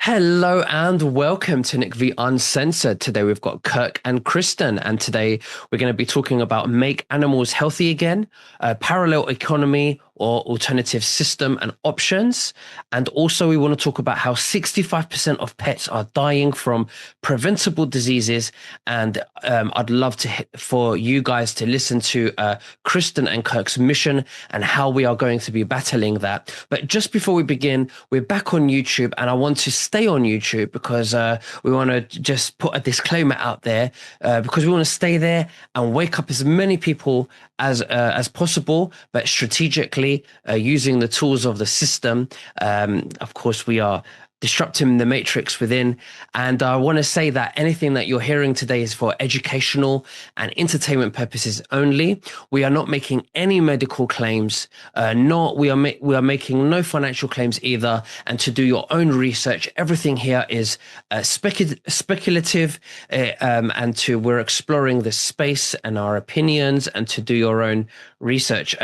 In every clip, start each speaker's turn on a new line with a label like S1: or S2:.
S1: Hello and welcome to Nick V Uncensored. Today we've got Kirk and Cristin, and today we're going to be talking about make animals healthy again, parallel economy or alternative system and options. And also we want to talk about how 65% of pets are dying from preventable diseases. And I'd love for you guys to listen to Cristin and Kirk's mission and how we are going to be battling that. But just before we begin, we're back on YouTube, and I want to stay on YouTube because we want to just put a disclaimer out there because we want to stay there and wake up as many people as possible, but strategically using the tools of the system. Of course, we are disrupting the matrix within. And I want to say that anything that you're hearing today is for educational and entertainment purposes only. We are not making any medical claims, we are making no financial claims either. And to do your own research, everything here is speculative, and we're exploring the space and our opinions, and to do your own research.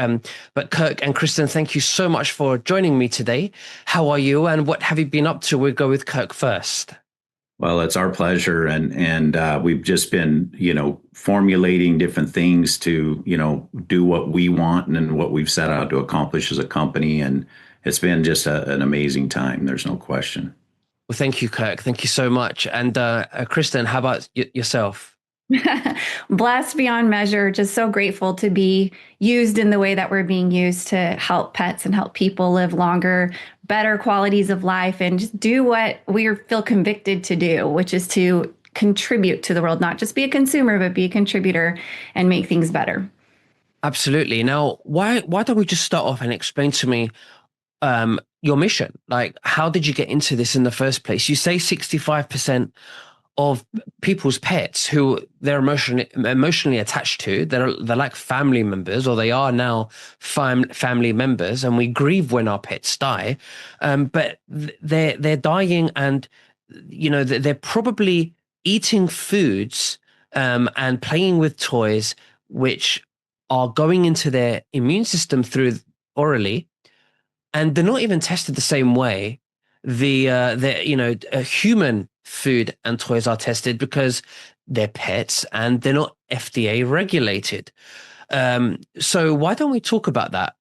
S1: But Kirk and Cristin, thank you so much for joining me today. How are you, and what have you been up to? We'll go with Kirk first.
S2: Well, it's our pleasure, and we've just been, formulating different things to, do what we want and what we've set out to accomplish as a company, and it's been just an amazing time. There's no question.
S1: Well, thank you, Kirk. Thank you so much. And Cristin, how about yourself?
S3: Blessed beyond measure, just so grateful to be used in the way that we're being used to help pets and help people live longer, better qualities of life, and just do what we feel convicted to do, which is to contribute to the world, not just be a consumer, but be a contributor and make things better.
S1: Absolutely. Now, why don't we just start off and explain to me your mission? Like, how did you get into this in the first place? You say 65% of people's pets who they're emotionally attached to, they're like family members, or they are now family members, and we grieve when our pets die, but they're dying, and they're probably eating foods and playing with toys which are going into their immune system through orally, and they're not even tested the same way a human food and toys are tested, because they're pets and they're not FDA regulated. So why don't we talk about that?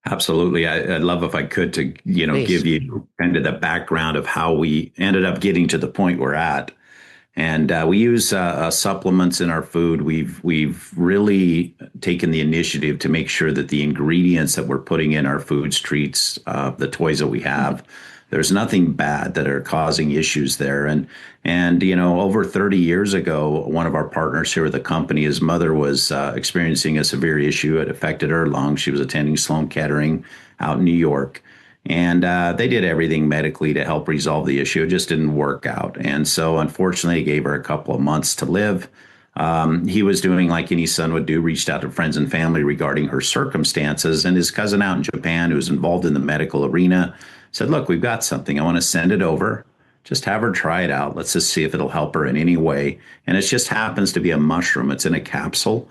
S2: Absolutely. I'd love if I could to,
S1: Please.
S2: give you kind of the background of how we ended up getting to the point we're at. And we use supplements in our food. We've really taken the initiative to make sure that the ingredients that we're putting in our foods, treats, the toys that we have, there's nothing bad that are causing issues there. And over 30 years ago, one of our partners here at the company, his mother was experiencing a severe issue. It affected her lungs. She was attending Sloan Kettering out in New York. And they did everything medically to help resolve the issue. It just didn't work out. And so, unfortunately, it gave her a couple of months to live. He was doing like any son would do, reached out to friends and family regarding her circumstances. And his cousin out in Japan, who was involved in the medical arena, said, look, we've got something. I want to send it over. Just have her try it out. Let's just see if it'll help her in any way. And it just happens to be a mushroom. It's in a capsule.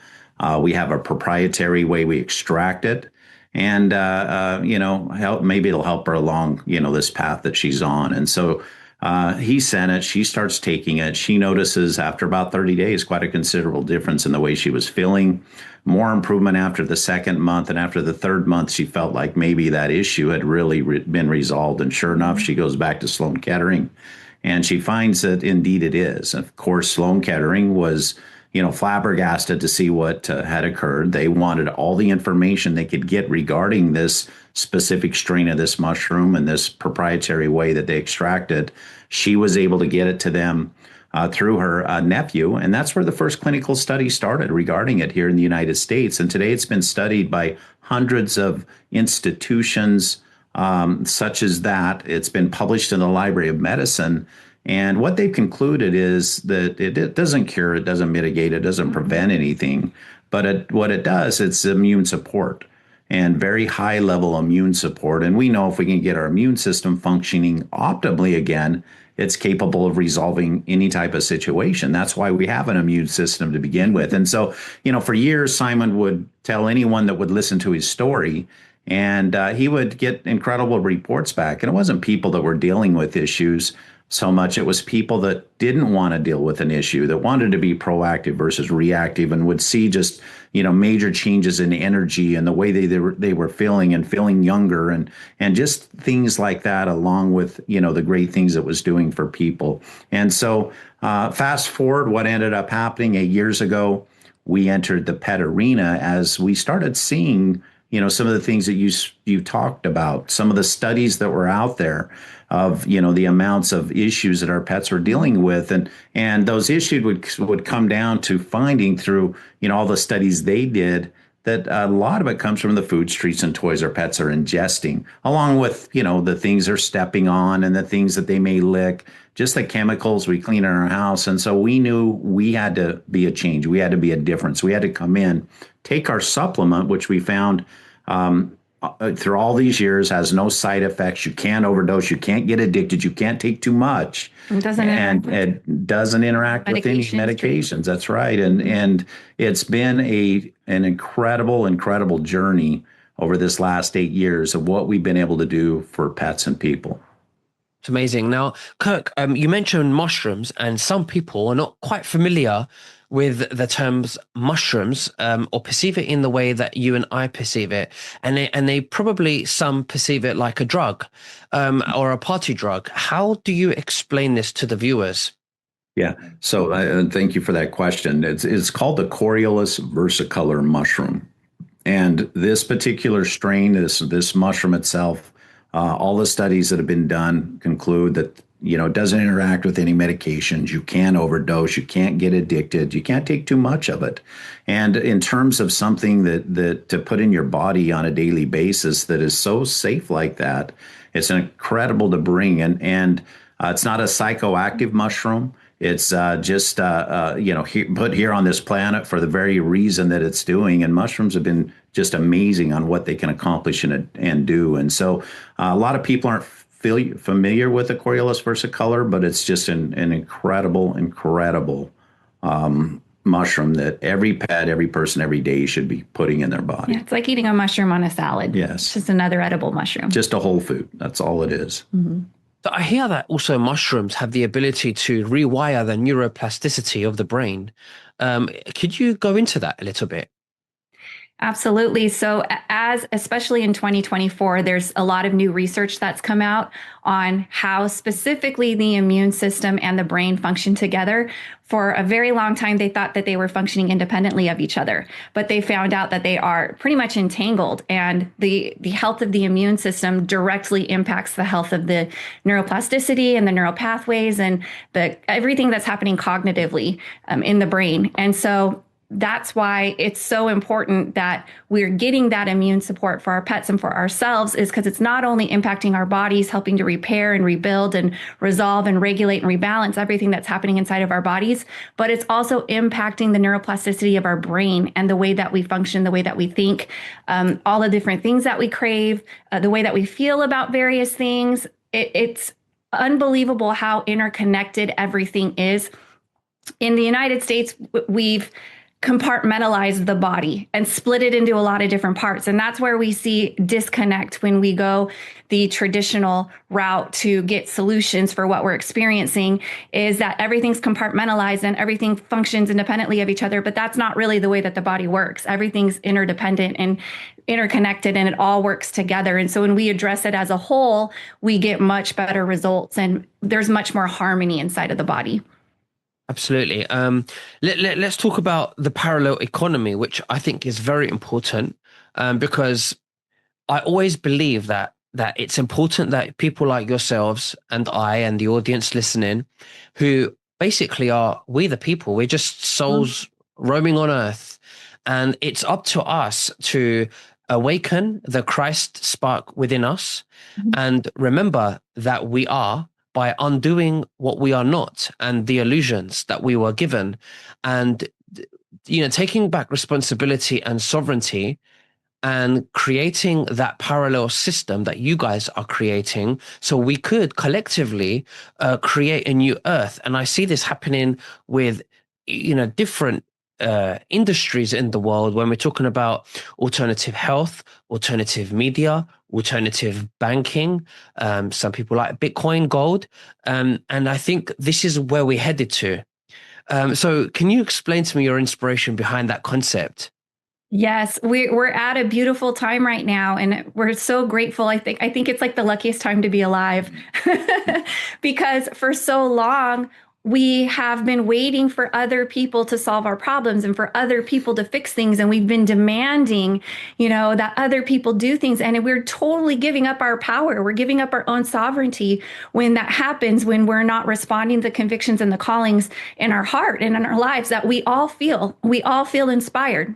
S2: We have a proprietary way we extract it. And, maybe it'll help her along, this path that she's on. And so he sent it. She starts taking it. She notices after about 30 days, quite a considerable difference in the way she was feeling. More improvement after the second month. And after the third month, she felt like maybe that issue had really been resolved. And sure enough, she goes back to Sloan Kettering, and she finds that indeed it is. Of course, Sloan Kettering was flabbergasted to see what had occurred. They wanted all the information they could get regarding this specific strain of this mushroom and this proprietary way that they extract it. She was able to get it to them through her nephew. And that's where the first clinical study started regarding it here in the United States. And today it's been studied by hundreds of institutions such as that. It's been published in the Library of Medicine. And what they've concluded is that it doesn't cure, it doesn't mitigate, it doesn't prevent anything. But what it does, it's immune support, and very high level immune support. And we know if we can get our immune system functioning optimally again, it's capable of resolving any type of situation. That's why we have an immune system to begin with. And so, for years, Simon would tell anyone that would listen to his story, And he would get incredible reports back. And it wasn't people that were dealing with issues so much. It was people that didn't want to deal with an issue, that wanted to be proactive versus reactive, and would see just, major changes in energy and the way they were feeling, and feeling younger, and just things like that, along with, the great things it was doing for people. And so fast forward, what ended up happening 8 years ago, we entered the pet arena as we started seeing, some of the things that you talked about, some of the studies that were out there of, the amounts of issues that our pets were dealing with. And those issues would come down to finding through, all the studies they did, that a lot of it comes from the foods, treats, and toys our pets are ingesting, along with, the things they're stepping on and the things that they may lick, just the chemicals we clean in our house. And so we knew we had to be a change. We had to be a difference. We had to come in, take our supplement, which we found through all these years has no side effects. You can't overdose. You can't get addicted. You can't take too much.
S3: It
S2: doesn't interact with any medications. That's right. And it's been an incredible journey over this last 8 years of what we've been able to do for pets and people.
S1: It's amazing. Now, Kirk, you mentioned mushrooms, and some people are not quite familiar with the terms mushrooms, or perceive it in the way that you and I perceive it. And they probably, some perceive it like a drug, or a party drug. How do you explain this to the viewers?
S2: Yeah. So thank you for that question. It's called the Coriolus versicolor mushroom. And this particular strain, this mushroom itself, all the studies that have been done conclude that, it doesn't interact with any medications. You can't overdose. You can't get addicted. You can't take too much of it. And in terms of something that to put in your body on a daily basis that is so safe like that, it's incredible to bring. And it's not a psychoactive mushroom. It's just, put here on this planet for the very reason that it's doing. And mushrooms have been just amazing on what they can accomplish and do. And so a lot of people aren't familiar with the Coriolus versicolor, but it's just an incredible mushroom that every pet, every person, every day should be putting in their body.
S3: Yeah, it's like eating a mushroom on a salad.
S2: Yes.
S3: It's just another edible mushroom.
S2: Just a whole food. That's all it is.
S3: Mm-hmm.
S1: So I hear that also mushrooms have the ability to rewire the neuroplasticity of the brain. Could you go into that a little bit?
S3: Absolutely. So especially in 2024, there's a lot of new research that's come out on how specifically the immune system and the brain function together. For a very long time, they thought that they were functioning independently of each other, but they found out that they are pretty much entangled, and the health of the immune system directly impacts the health of the neuroplasticity and the neural pathways and everything that's happening cognitively in the brain. And so that's why it's so important that we're getting that immune support for our pets and for ourselves, is because it's not only impacting our bodies, helping to repair and rebuild and resolve and regulate and rebalance everything that's happening inside of our bodies, but it's also impacting the neuroplasticity of our brain and the way that we function, the way that we think, all the different things that we crave, the way that we feel about various things. It's unbelievable how interconnected everything is. In the United States, we've compartmentalize the body and split it into a lot of different parts. And that's where we see disconnect when we go the traditional route to get solutions for what we're experiencing, is that everything's compartmentalized and everything functions independently of each other. But that's not really the way that the body works. Everything's interdependent and interconnected, and it all works together. And so when we address it as a whole, we get much better results, and there's much more harmony inside of the body.
S1: Absolutely. Let's talk about the parallel economy, which I think is very important, because I always believe that it's important that people like yourselves and I and the audience listening, who basically are we the people, we're just souls roaming on earth, and it's up to us to awaken the Christ spark within us and remember that we are, by undoing what we are not and the illusions that we were given, and taking back responsibility and sovereignty and creating that parallel system that you guys are creating, so we could collectively create a new earth. And I see this happening with different industries in the world when we're talking about alternative health, alternative media, alternative banking. Some people like Bitcoin, gold. And I think this is where we're headed to. So can you explain to me your inspiration behind that concept?
S3: Yes, we're at a beautiful time right now, and we're so grateful. I think it's like the luckiest time to be alive, because for so long we have been waiting for other people to solve our problems and for other people to fix things, and we've been demanding, that other people do things, and we're totally giving up our power. We're giving up our own sovereignty when that happens, when we're not responding to the convictions and the callings in our heart and in our lives that we all feel. We all feel inspired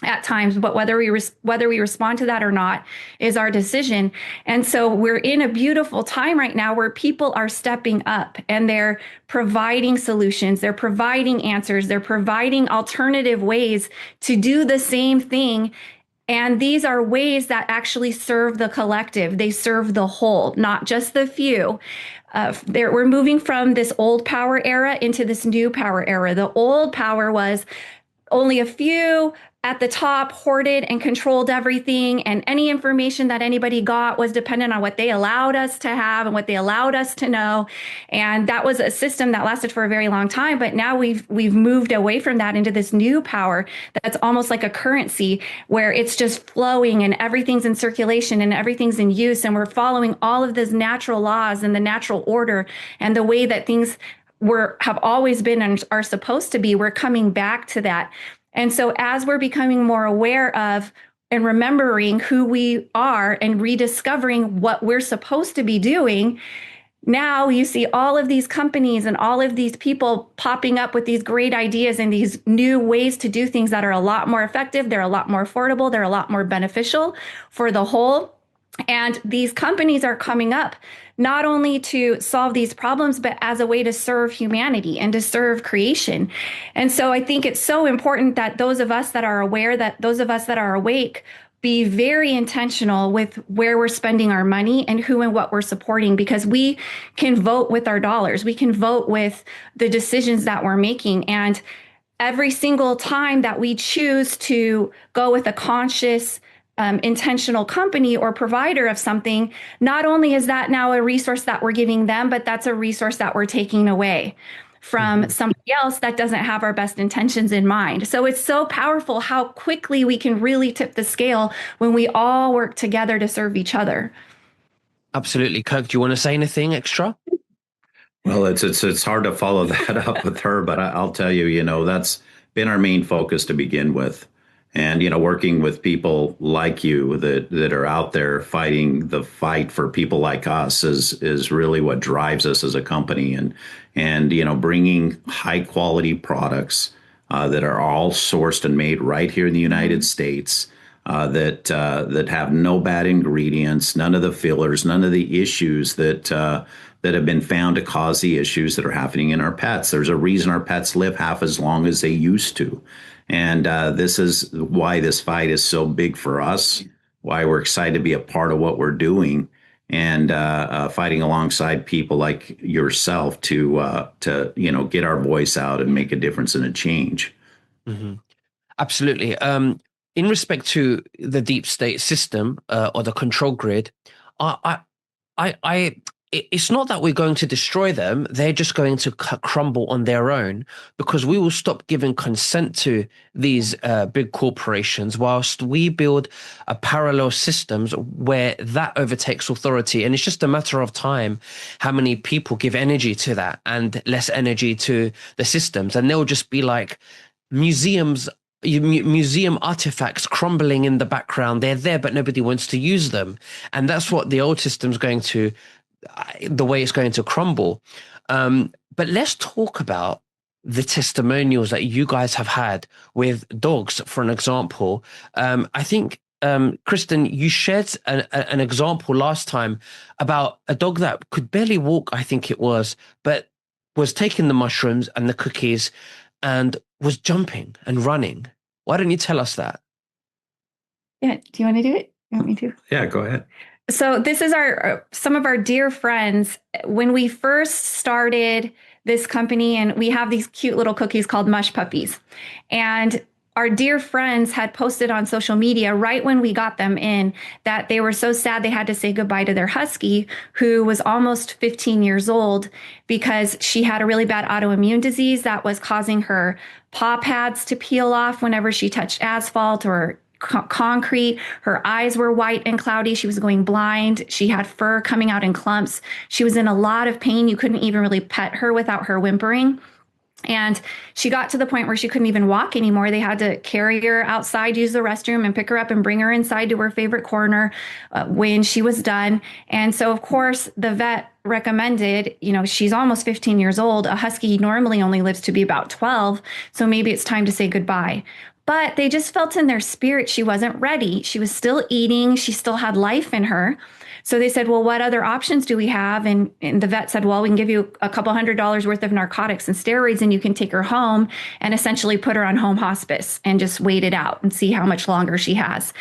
S3: at times, but whether we respond to that or not is our decision. And so we're in a beautiful time right now where people are stepping up and they're providing solutions, they're providing answers, they're providing alternative ways to do the same thing. And these are ways that actually serve the collective. They serve the whole, not just the few. We're moving from this old power era into this new power era. The old power was only a few at the top hoarded and controlled everything, and any information that anybody got was dependent on what they allowed us to have and what they allowed us to know. And that was a system that lasted for a very long time. But now we've moved away from that into this new power that's almost like a currency, where it's just flowing and everything's in circulation and everything's in use, and we're following all of these natural laws and the natural order and the way that things have always been and are supposed to be. We're coming back to that. And so as we're becoming more aware of and remembering who we are and rediscovering what we're supposed to be doing, now you see all of these companies and all of these people popping up with these great ideas and these new ways to do things that are a lot more effective. They're a lot more affordable. They're a lot more beneficial for the whole. And these companies are coming up not only to solve these problems, but as a way to serve humanity and to serve creation. And so I think it's so important that those of us that are aware, that those of us that are awake, be very intentional with where we're spending our money and who and what we're supporting, because we can vote with our dollars. We can vote with the decisions that we're making. And every single time that we choose to go with a conscious, intentional company or provider of something, not only is that now a resource that we're giving them, but that's a resource that we're taking away from somebody else that doesn't have our best intentions in mind. So it's so powerful how quickly we can really tip the scale when we all work together to serve each other.
S1: Absolutely. Kirk, do you want to say anything extra?
S2: Well, it's hard to follow that up with her, but I'll tell you, that's been our main focus to begin with. And, working with people like you that are out there fighting the fight for people like us is really what drives us as a company. And bringing high quality products that are all sourced and made right here in the United States, that have no bad ingredients, none of the fillers, none of the issues that have been found to cause the issues that are happening in our pets. There's a reason our pets live half as long as they used to. And this is why this fight is so big for us, why we're excited to be a part of what we're doing, and fighting alongside people like yourself to get our voice out and make a difference and a change.
S1: Mm-hmm. Absolutely. In respect to the deep state system or the control grid, it's not that we're going to destroy them. They're just going to crumble on their own, because we will stop giving consent to these big corporations whilst we build a parallel systems where that overtakes authority. And it's just a matter of time how many people give energy to that and less energy to the systems. And they'll just be like museum artifacts crumbling in the background. They're there, but nobody wants to use them. And that's what the old system's going to, the way it's going to crumble. But let's talk about the testimonials that you guys have had with dogs, for an example. I think, Cristin, you shared an example last time about a dog that could barely walk, I think it was, but was taking the mushrooms and the cookies and was jumping and running. Why don't you tell us that?
S3: Yeah. Do you want to do it? You want me to?
S2: Yeah, go ahead.
S3: So this is some of our dear friends. When we first started this company, and we have these cute little cookies called Mush Puppies. And our dear friends had posted on social media right when we got them in that they were so sad they had to say goodbye to their husky, who was almost 15 years old, because she had a really bad autoimmune disease that was causing her paw pads to peel off whenever she touched asphalt or concrete. Her eyes were white and cloudy. She was going blind. She had fur coming out in clumps. She was in a lot of pain. You couldn't even really pet her without her whimpering. And she got to the point where she couldn't even walk anymore. They had to carry her outside, use the restroom, and pick her up and bring her inside to her favorite corner when she was done. And so, of course, the vet recommended, she's almost 15 years old. A husky normally only lives to be about 12. So maybe it's time to say goodbye. But they just felt in their spirit she wasn't ready. She was still eating. She still had life in her. So they said, well, what other options do we have? And the vet said, well, we can give you a couple $100s worth of narcotics and steroids, and you can take her home and essentially put her on home hospice and just wait it out and see how much longer she has.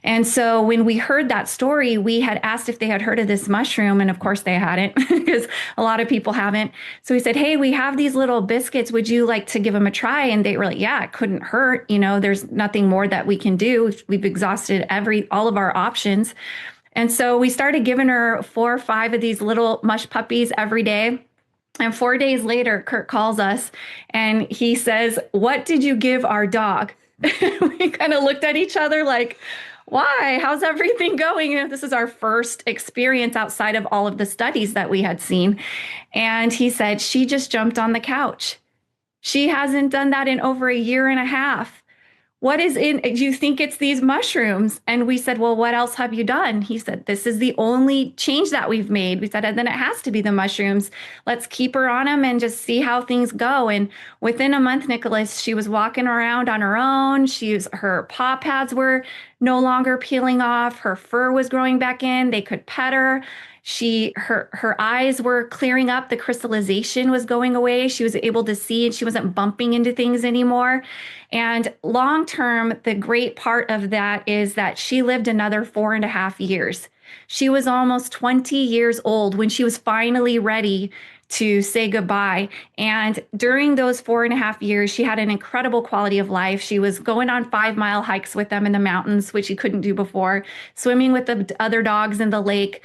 S3: And so when we heard that story, we had asked if they had heard of this mushroom. And of course they hadn't, because a lot of people haven't. So we said, hey, we have these little biscuits. Would you like to give them a try? And they were like, yeah, it couldn't hurt. There's nothing more that we can do. We've exhausted all of our options. And so we started giving her 4 or 5 of these little mush puppies every day. And 4 days later, Kirk calls us and he says, what did you give our dog? We kind of looked at each other like, why? How's everything going? This is our first experience outside of all of the studies that we had seen. And he said, she just jumped on the couch. She hasn't done that in over a year and a half. What is in, do you think it's these mushrooms? And we said, well, what else have you done? He said, this is the only change that we've made. We said, and then it has to be the mushrooms. Let's keep her on them and just see how things go. And within a month, Nicholas, she was walking around on her own. Her paw pads were no longer peeling off. Her fur was growing back in. They could pet her. Her eyes were clearing up. The crystallization was going away. She was able to see and she wasn't bumping into things anymore. And long term, the great part of that is that she lived another 4.5 years. She was almost 20 years old when she was finally ready to say goodbye. And during those 4.5 years, she had an incredible quality of life. She was going on 5-mile hikes with them in the mountains, which she couldn't do before, swimming with the other dogs in the lake,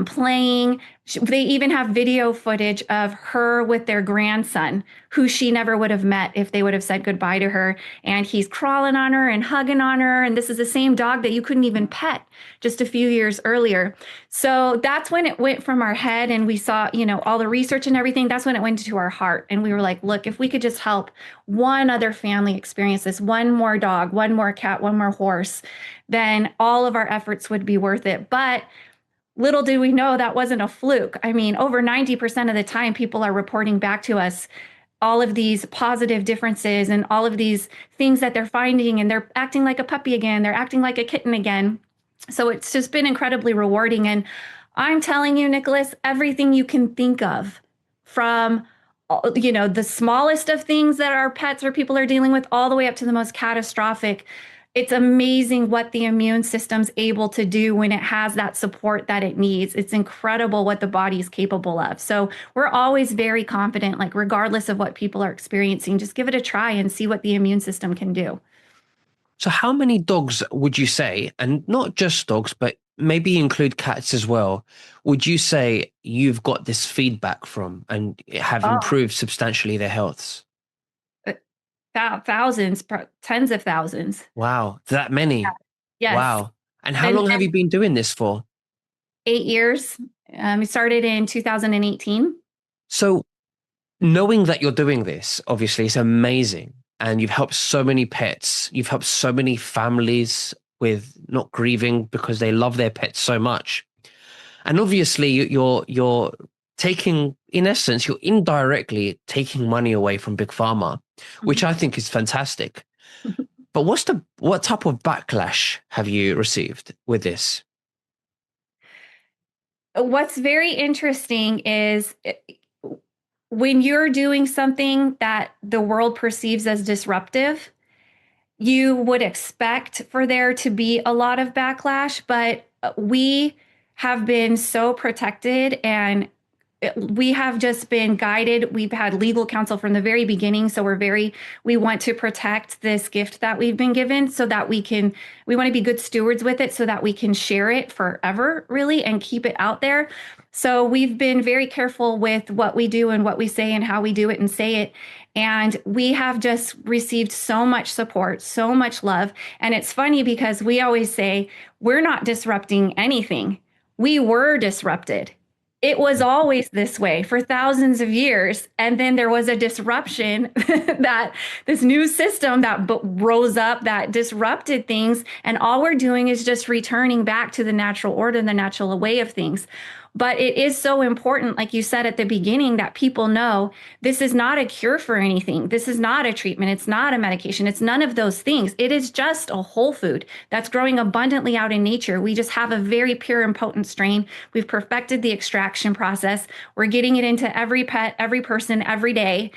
S3: playing. They even have video footage of her with their grandson, who she never would have met if they would have said goodbye to her. And he's crawling on her and hugging on her. And this is the same dog that you couldn't even pet just a few years earlier. So that's when it went from our head and we saw, all the research and everything. That's when it went to our heart. And we were like, look, if we could just help one other family experience this, one more dog, one more cat, one more horse, then all of our efforts would be worth it. But little did we know that wasn't a fluke. I mean, over 90% of the time, people are reporting back to us all of these positive differences and all of these things that they're finding, and they're acting like a puppy again. They're acting like a kitten again. So it's just been incredibly rewarding. And I'm telling you, Nicholas, everything you can think of, from the smallest of things that our pets or people are dealing with, all the way up to the most catastrophic. It's amazing what the immune system's able to do when it has that support that it needs. It's incredible what the body is capable of. So we're always very confident, like regardless of what people are experiencing, just give it a try and see what the immune system can do.
S1: So how many dogs would you say, and not just dogs, but maybe include cats as well, would you say you've got this feedback from and have improved substantially their healths?
S3: Thousands, tens of thousands.
S1: Wow, that many?
S3: Yeah. Yes.
S1: Wow. And how long have you been doing this for?
S3: 8 years. We started in 2018.
S1: So knowing that you're doing this, obviously, is amazing. And you've helped so many pets. You've helped so many families with not grieving because they love their pets so much. And obviously, you're taking, in essence, you're indirectly taking money away from Big Pharma, which I think is fantastic. But what type of backlash have you received with this?
S3: What's very interesting is when you're doing something that the world perceives as disruptive, you would expect for there to be a lot of backlash, but we have been so protected and we have just been guided. We've had legal counsel from the very beginning. So we want to protect this gift that we've been given so that we want to be good stewards with it so that we can share it forever, really, and keep it out there. So we've been very careful with what we do and what we say and how we do it and say it. And we have just received so much support, so much love. And it's funny because we always say, we're not disrupting anything. We were disrupted. It was always this way for thousands of years. And then there was a disruption that this new system that rose up that disrupted things. And all we're doing is just returning back to the natural order and the natural way of things. But it is so important, like you said at the beginning, that people know this is not a cure for anything. This is not a treatment. It's not a medication. It's none of those things. It is just a whole food that's growing abundantly out in nature. We just have a very pure and potent strain. We've perfected the extraction process. We're getting it into every pet, every person, every day.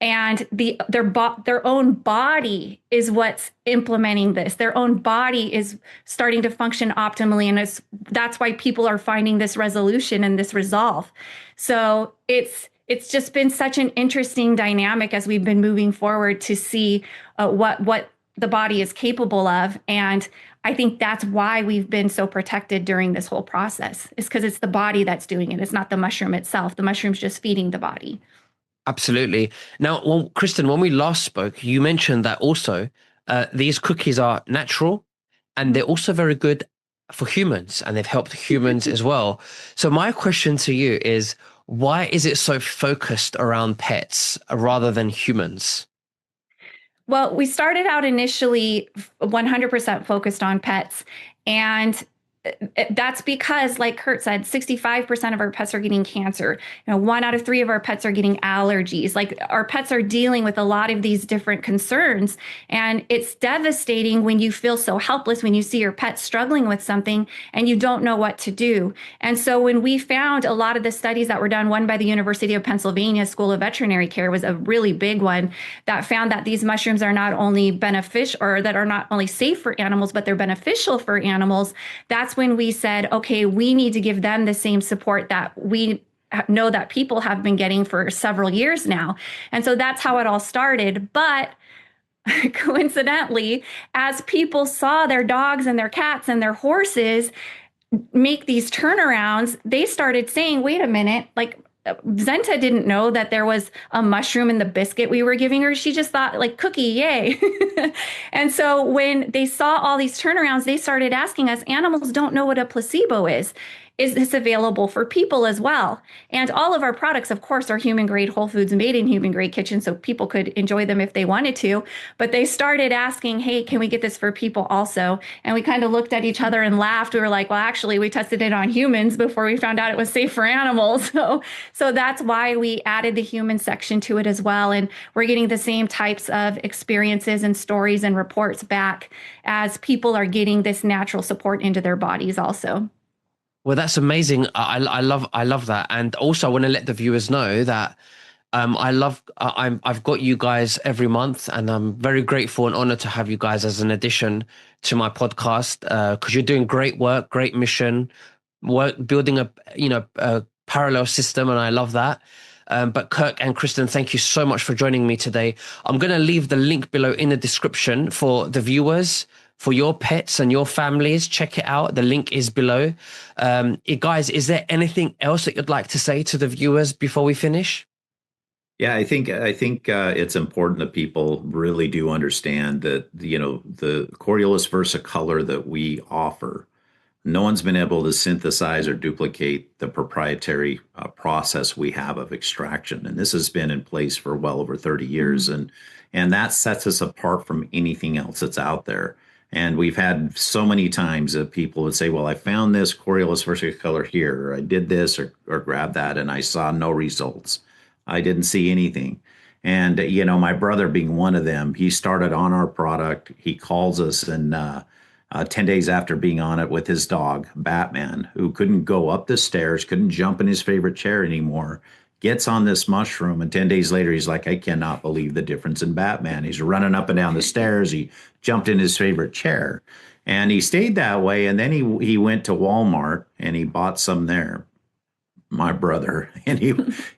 S3: And their own body is what's implementing this. Their own body is starting to function optimally. And that's why people are finding this resolution and this resolve. So it's just been such an interesting dynamic as we've been moving forward to see what the body is capable of. And I think that's why we've been so protected during this whole process, is because it's the body that's doing it. It's not the mushroom itself. The mushroom's just feeding the body.
S1: Absolutely. Now, well, Cristin, when we last spoke, you mentioned that also these cookies are natural and they're also very good for humans and they've helped humans as well. So my question to you is, why is it so focused around pets rather than humans?
S3: Well, we started out initially 100% focused on pets. And that's because, like Kurt said, 65% of our pets are getting cancer. 1 out of 3 of our pets are getting allergies. Like, our pets are dealing with a lot of these different concerns. And it's devastating when you feel so helpless, when you see your pet struggling with something and you don't know what to do. And so when we found a lot of the studies that were done, one by the University of Pennsylvania School of Veterinary Care was a really big one that found that these mushrooms are not only beneficial, or that are not only safe for animals, but they're beneficial for animals. That's when we said, okay, we need to give them the same support that we know that people have been getting for several years now. And so that's how it all started. But coincidentally, as people saw their dogs and their cats and their horses make these turnarounds, they started saying, wait a minute, like, Zenta didn't know that there was a mushroom in the biscuit we were giving her. She just thought, like, cookie, yay. And so when they saw all these turnarounds, they started asking us, animals don't know what a placebo is. Is this available for people as well? And all of our products, of course, are human grade whole foods made in human grade kitchens, so people could enjoy them if they wanted to. But they started asking, hey, can we get this for people also? And we kind of looked at each other and laughed. We were like, well, actually, we tested it on humans before we found out it was safe for animals. So that's why we added the human section to it as well. And we're getting the same types of experiences and stories and reports back as people are getting this natural support into their bodies also.
S1: Well, that's amazing. I love that. And also I want to let the viewers know that I've got you guys every month, and I'm very grateful and honored to have you guys as an addition to my podcast, because you're doing great work, great mission, work building a parallel system, and I love that. But Kirk and Cristin, thank you so much for joining me today. I'm going to leave the link below in the description for the viewers, for your pets and your families. Check it out. The link is below. Guys, is there anything else that you'd like to say to the viewers before we finish?
S2: Yeah, I think it's important that people really do understand that, the Coriolis versicolor that we offer, no one's been able to synthesize or duplicate the proprietary process we have of extraction. And this has been in place for well over 30 years. And that sets us apart from anything else that's out there. And we've had so many times that people would say, well, I found this Coriolis versicolor here, or I did this or grabbed that, and I saw no results. I didn't see anything. And, my brother being one of them, he started on our product. He calls us, and 10 days after being on it with his dog, Batman, who couldn't go up the stairs, couldn't jump in his favorite chair anymore, gets on this mushroom, and 10 days later, he's like, I cannot believe the difference in Batman. He's running up and down the stairs. He jumped in his favorite chair, and he stayed that way. And then he went to Walmart and he bought some there. my brother.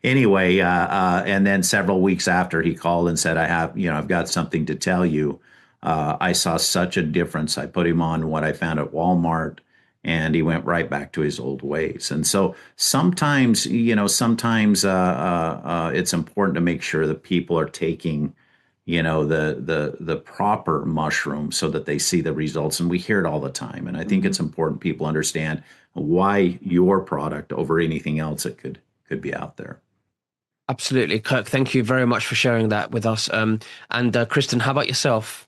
S2: Anyway, and then several weeks after, he called and said, I've got something to tell you. I saw such a difference. I put him on what I found at Walmart, and he went right back to his old ways. And so sometimes, it's important to make sure that people are taking, the proper mushroom so that they see the results. And we hear it all the time. And I think it's important people understand why your product over anything else that could be out there.
S1: Absolutely, Kirk. Thank you very much for sharing that with us. And Cristin, how about yourself?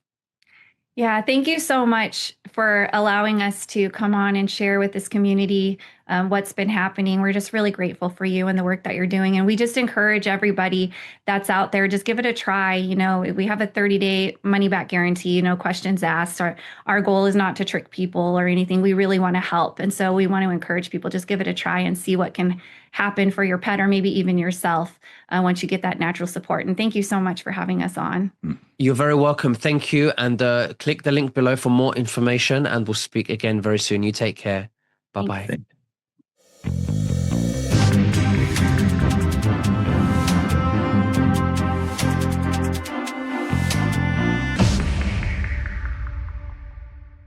S3: Yeah, thank you so much for allowing us to come on and share with this community what's been happening. We're just really grateful for you and the work that you're doing. And we just encourage everybody that's out there, just give it a try. We have a 30-day money back guarantee, no questions asked. Our goal is not to trick people or anything. We really want to help. And so we want to encourage people, just give it a try and see what can happen for your pet or maybe even yourself once you get that natural support. And thank you so much for having us on.
S1: You're very welcome. Thank you. And click the link below for more information, and we'll speak again very soon. You take care. Bye-bye.